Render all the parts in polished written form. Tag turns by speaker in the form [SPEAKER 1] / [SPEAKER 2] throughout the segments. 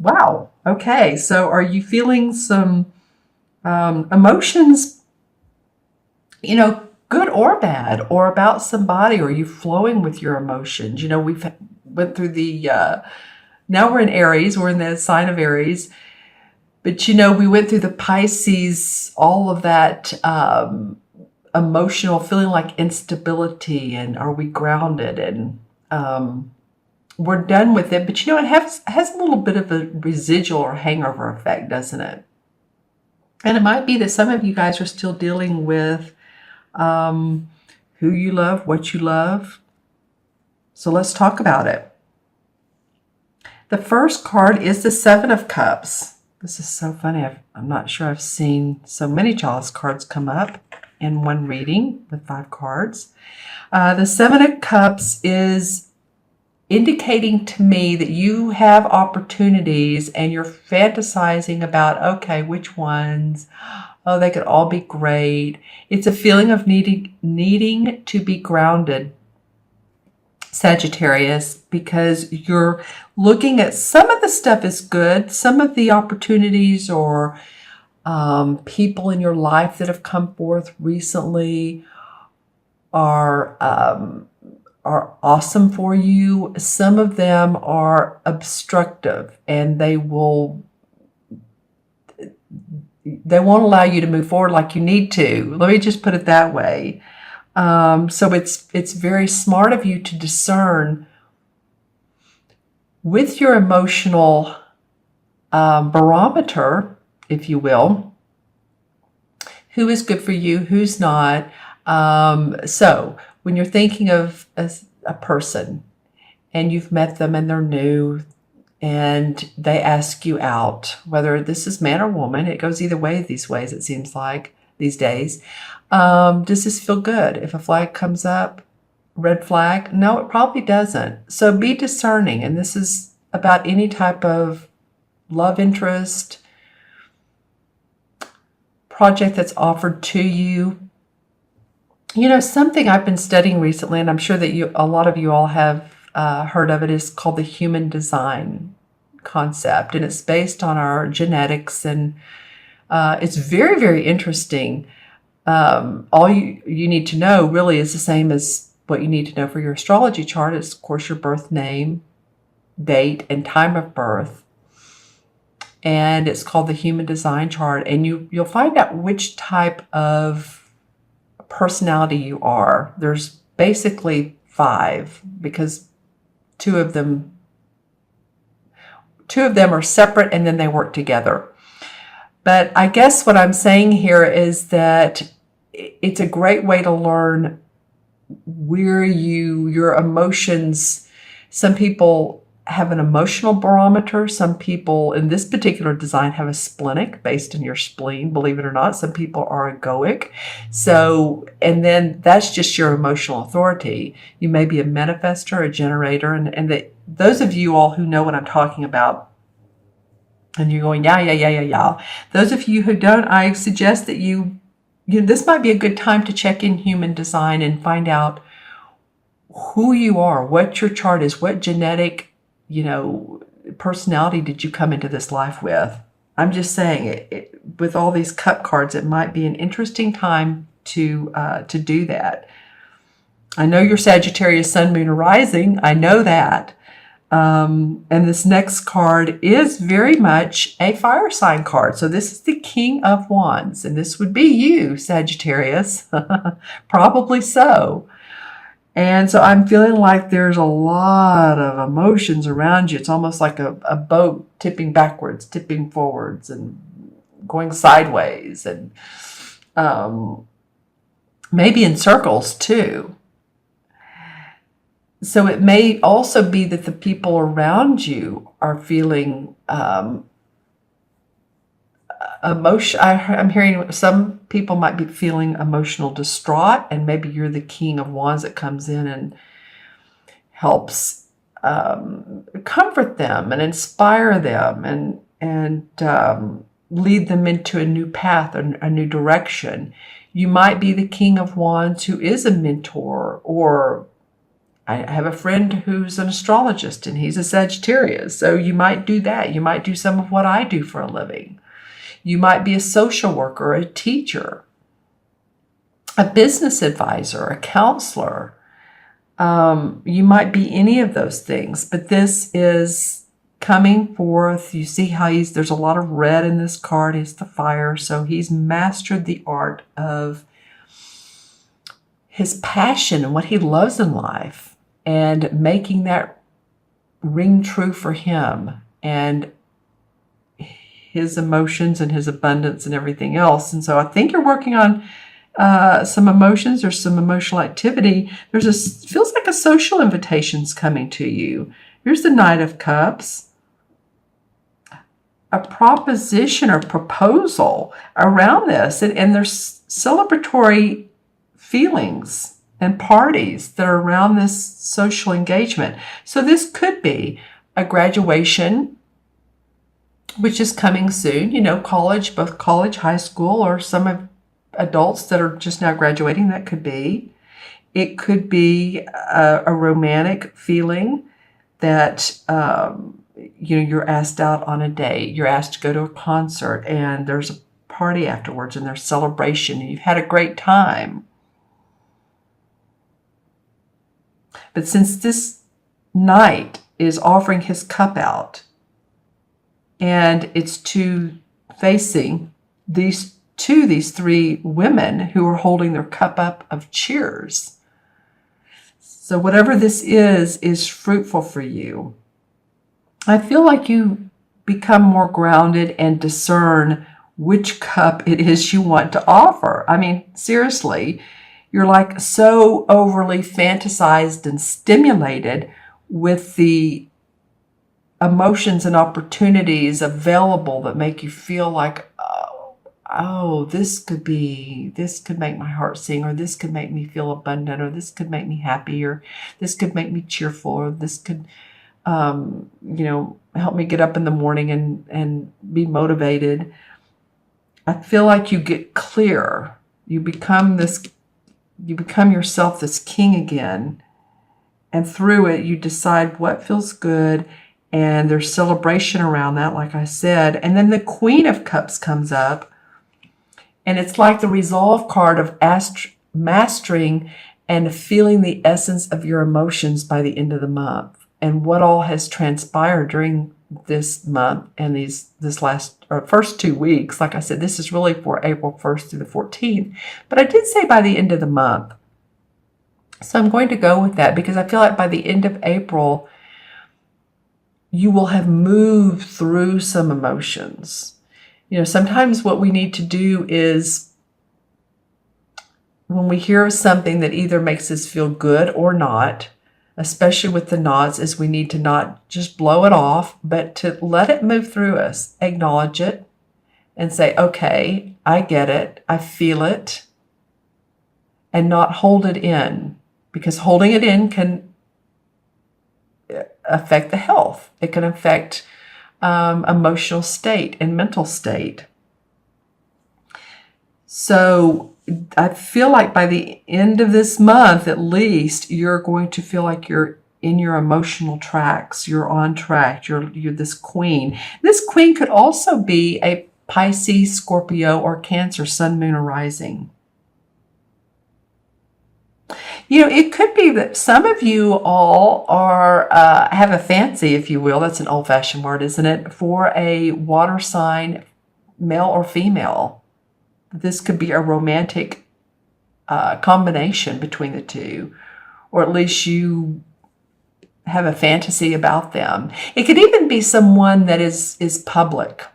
[SPEAKER 1] Wow. Okay. So are you feeling some emotions, good or bad, or about somebody? Or are you flowing with your emotions? We've went through now we're in Aries, we're in the sign of Aries. But we went through the Pisces, all of that emotional, feeling like instability, and are we grounded? And we're done with it. But it has a little bit of a residual or hangover effect, doesn't it? And it might be that some of you guys are still dealing with who you love, what you love. So let's talk about it. The first card is the Seven of Cups. This is so funny. I'm not sure I've seen so many chalice cards come up in one reading with 5 cards. The Seven of Cups is indicating to me that you have opportunities and you're fantasizing about, okay, which ones? Oh, they could all be great. It's a feeling of needing to be grounded, Sagittarius, because you're looking at some of the stuff is good. Some of the opportunities or people in your life that have come forth recently are awesome for you. Some of them are obstructive, and they won't allow you to move forward like you need to. Let me just put it that way. So it's very smart of you to discern with your emotional barometer, if you will, who is good for you, who's not. So when you're thinking of a person and you've met them and they're new and they ask you out, whether this is man or woman, it goes either way these ways, it seems like these days. Does this feel good? If a flag comes up, red flag? No, it probably doesn't. So be discerning. And this is about any type of love interest, project that's offered to you. Something I've been studying recently, and I'm sure that a lot of you all have heard of it, is called the human design concept. And it's based on our genetics, and it's very, very interesting. All you need to know really is the same as what you need to know for your astrology chart. Is, of course, your birth name, date, and time of birth. And it's called the human design chart. And you'll find out which type of personality you are. There's basically 5, because two of them are separate and then they work together. But I guess what I'm saying here is that it's a great way to learn where your emotions, some people have an emotional barometer. Some people in this particular design have a splenic based on your spleen, believe it or not. Some people are egoic. So, and then that's just your emotional authority. You may be a manifestor, a generator, and those of you all who know what I'm talking about, and you're going, yeah. Those of you who don't, I suggest that this might be a good time to check in human design and find out who you are, what your chart is, what genetic, personality did you come into this life with. I'm just saying, with all these cup cards, it might be an interesting time to do that. I know you're Sagittarius, Sun, Moon, or Rising. I know that. And this next card is very much a fire sign card. So this is the King of Wands, and this would be you, Sagittarius. Probably so. And so I'm feeling like there's a lot of emotions around you. It's almost like a boat tipping backwards, tipping forwards, and going sideways, and maybe in circles too. So it may also be that the people around you are feeling emotion. I'm hearing some people might be feeling emotional distraught, and maybe you're the King of Wands that comes in and helps comfort them and inspire them and lead them into a new path, a new direction. You might be the King of Wands who is a mentor or I have a friend who's an astrologist, and he's a Sagittarius. So you might do that. You might do some of what I do for a living. You might be a social worker, a teacher, a business advisor, a counselor. You might be any of those things, but this is coming forth. You see how there's a lot of red in this card. It's the fire. So he's mastered the art of his passion and what he loves in life and making that ring true for him and his emotions and his abundance and everything else. And so I think you're working on some emotions or some emotional activity. Feels like a social invitation's coming to you. Here's the Knight of Cups. A proposition or proposal around this. And there's celebratory feelings and parties that are around this social engagement. So this could be a graduation, which is coming soon, college, both college, high school, or some adults that are just now graduating. That could be. It could be a romantic feeling that, you're asked out on a date. You're asked to go to a concert, and there's a party afterwards, and there's celebration, and you've had a great time. But since this knight is offering his cup out, and it's facing these three women who are holding their cup up of cheers. So whatever this is fruitful for you. I feel like you become more grounded and discern which cup it is you want to offer. I mean, seriously, you're like so overly fantasized and stimulated with the emotions and opportunities available that make you feel like, oh, this could make my heart sing, or this could make me feel abundant, or this could make me happy, or this could make me cheerful, or this could, help me get up in the morning and be motivated. I feel like you get clear. You become yourself, this king again. And through it, you decide what feels good. And there's celebration around that, like I said. And then the Queen of Cups comes up. And it's like the resolve card of mastering and feeling the essence of your emotions by the end of the month. And what all has transpired during this month and first 2 weeks. Like I said, this is really for April 1st through the 14th. But I did say by the end of the month. So I'm going to go with that because I feel like by the end of April, you will have moved through some emotions. Sometimes what we need to do is when we hear something that either makes us feel good or not, especially with the knots, is we need to not just blow it off, but to let it move through us, acknowledge it, and say, okay, I get it, I feel it, and not hold it in, because holding it in can affect the health. It can affect emotional state and mental state. So I feel like by the end of this month, at least, you're going to feel like you're in your emotional tracks. You're on track. You're this queen. This queen could also be a Pisces, Scorpio, or Cancer, sun, moon, or rising. It could be that some of you all have a fancy, if you will, that's an old-fashioned word, isn't it, for a water sign, male or female. This could be a romantic combination between the two, or at least you have a fantasy about them. It could even be someone that is public.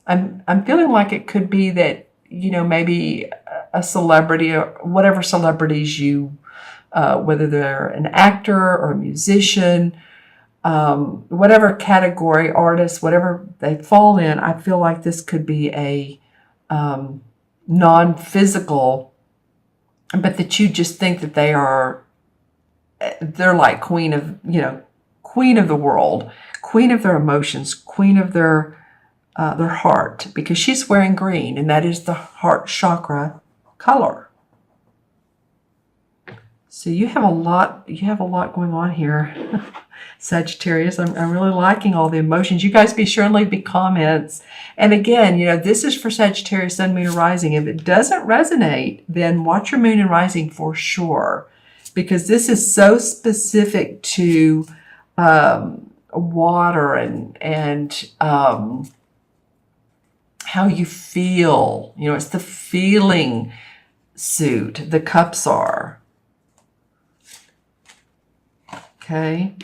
[SPEAKER 1] I'm feeling like it could be that, maybe a celebrity or whatever celebrities you, whether they're an actor or a musician, whatever category, artist, whatever they fall in, I feel like this could be a non-physical, but that you just think that they're like queen of the world, queen of their emotions, queen of their heart, because she's wearing green, and that is the heart chakra color. So you have a lot going on here, Sagittarius. I'm really liking all the emotions. You guys be sure and leave me comments. And again, this is for Sagittarius, Sun, Moon, and Rising. If it doesn't resonate, then watch your Moon and Rising for sure, because this is so specific to water and how you feel. It's the feeling suit. The cups are. Okay.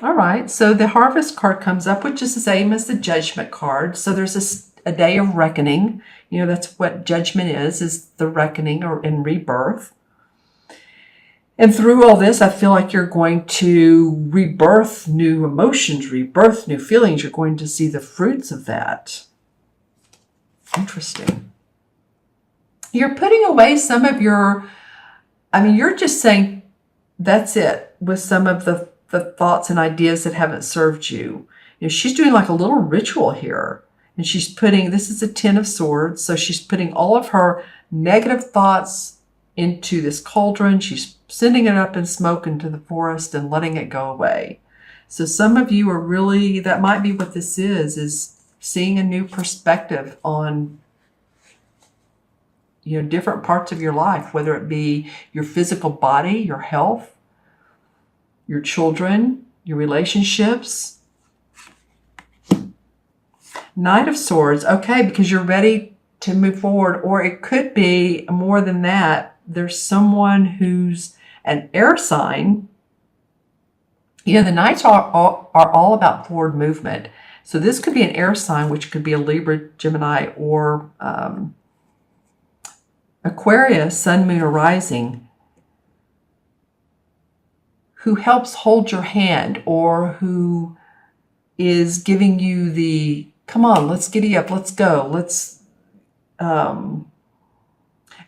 [SPEAKER 1] All right. So the Harvest card comes up, which is the same as the Judgment card. So there's a day of reckoning. That's what Judgment is the reckoning or in rebirth. And through all this, I feel like you're going to rebirth new emotions, rebirth new feelings. You're going to see the fruits of that. Interesting. You're putting away some of you're just saying, that's it, with some of the thoughts and ideas that haven't served you. She's doing like a little ritual here. And she's putting, this is a 10 of Swords, so she's putting all of her negative thoughts into this cauldron. She's sending it up in smoke into the forest and letting it go away. So some of you are really, that might be what this is seeing a new perspective on different parts of your life, whether it be your physical body, your health, your children, your relationships. Knight of Swords, okay, because you're ready to move forward. Or it could be more than that. There's someone who's an air sign. The Knights are all about forward movement. So this could be an air sign, which could be a Libra, Gemini, or Aquarius, Sun, Moon, or Rising, who helps hold your hand, or who is giving you the, come on, let's giddy up, let's go,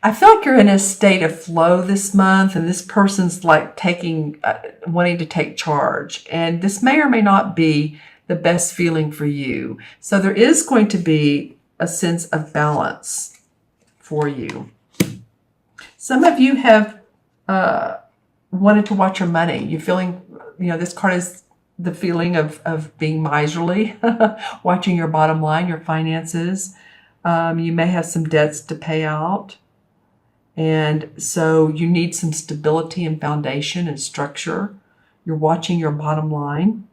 [SPEAKER 1] I feel like you're in a state of flow this month, and this person's like wanting to take charge, and this may or may not be the best feeling for you. So there is going to be a sense of balance for you. Some of you have wanted to watch your money. You're feeling, this card is the feeling of being miserly, watching your bottom line, your finances. You may have some debts to pay out. And so you need some stability and foundation and structure. You're watching your bottom line.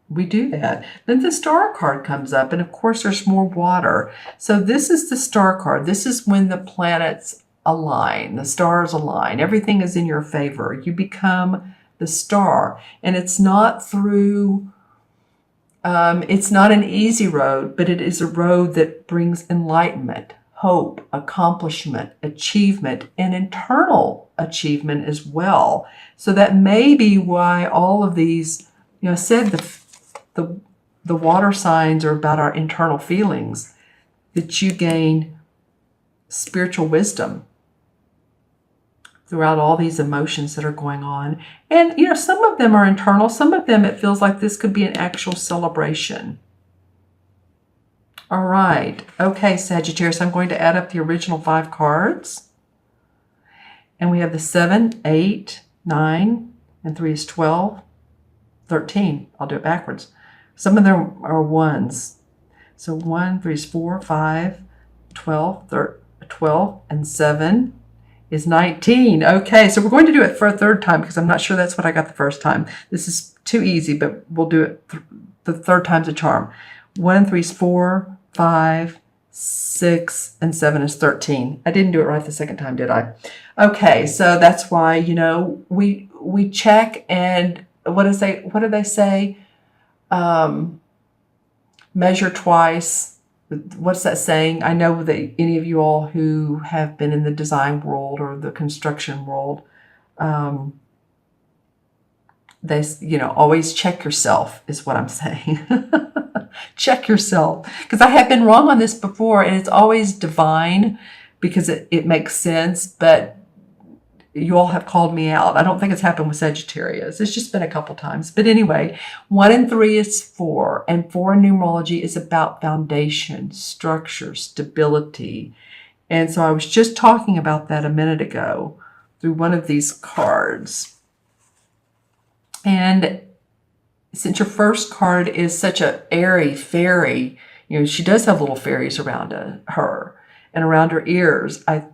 [SPEAKER 1] We do that. Then the Star card comes up, and of course there's more water. So this is the Star card. This is when the planets align, the stars align, everything is in your favor. You become the star, and it's not through, it's not an easy road, but it is a road that brings enlightenment, hope, accomplishment, achievement, and internal achievement as well. So that may be why all of these, I said the water signs are about our internal feelings, that you gain spiritual wisdom throughout all these emotions that are going on. And, some of them are internal. Some of them, it feels like this could be an actual celebration. All right. Okay, Sagittarius, I'm going to add up the original 5 cards. And we have the 7, 8, 9, and 3 is 12, 13. I'll do it backwards. Some of them are ones. So 1, 3 is 4, 5, 12, 12, and 7 is 19. Okay, so we're going to do it for a third time because I'm not sure that's what I got the first time. This is too easy, but we'll do it the third time's a charm. 1 and 3 is 4, 5, 6, and 7 is 13. I didn't do it right the second time, did I? Okay, so that's why, we check, and what do they say? Measure twice. What's that saying? I know that any of you all who have been in the design world or the construction world, they, always check yourself is what I'm saying. Check yourself. Because I have been wrong on this before, and it's always divine because it makes sense, but you all have called me out. I don't think it's happened with Sagittarius. It's just been a couple times. But anyway, 1 and 3 is 4. And 4 in numerology is about foundation, structure, stability. And so I was just talking about that a minute ago through one of these cards. And since your first card is such a airy fairy, she does have little fairies around her and around her ears. I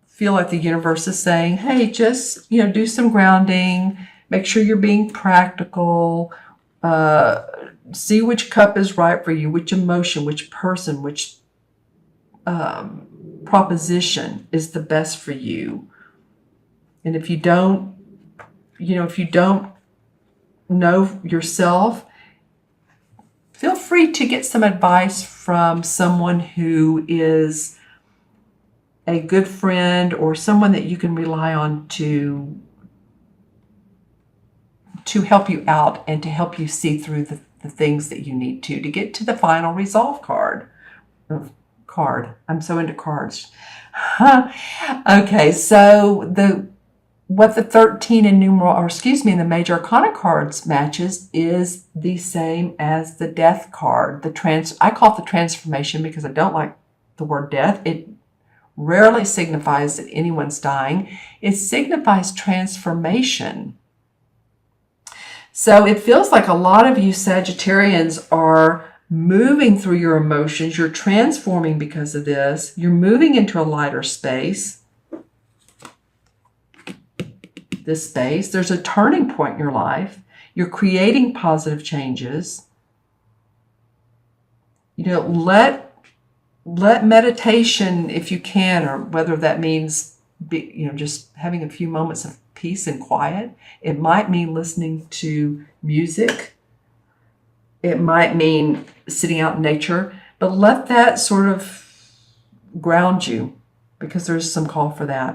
[SPEAKER 1] feel like the universe is saying, hey, just, do some grounding, make sure you're being practical, see which cup is right for you, which emotion, which person, which proposition is the best for you. And if you don't know yourself, feel free to get some advice from someone who is a good friend or someone that you can rely on to help you out and to help you see through the things that you need to get to the final resolve card. I'm so into cards. Okay, so what the 13 in numeral, in the major arcana cards matches is the same as the death card. I call it the transformation because I don't like the word death. It rarely signifies that anyone's dying. It signifies transformation. So it feels like a lot of you Sagittarians are moving through your emotions. You're transforming because of this. You're moving into a lighter space. This space. There's a turning point in your life. You're creating positive changes. Let meditation, if you can, or whether that means just having a few moments of peace and quiet. It might mean listening to music. It might mean sitting out in nature, but let that sort of ground you because there's some call for that.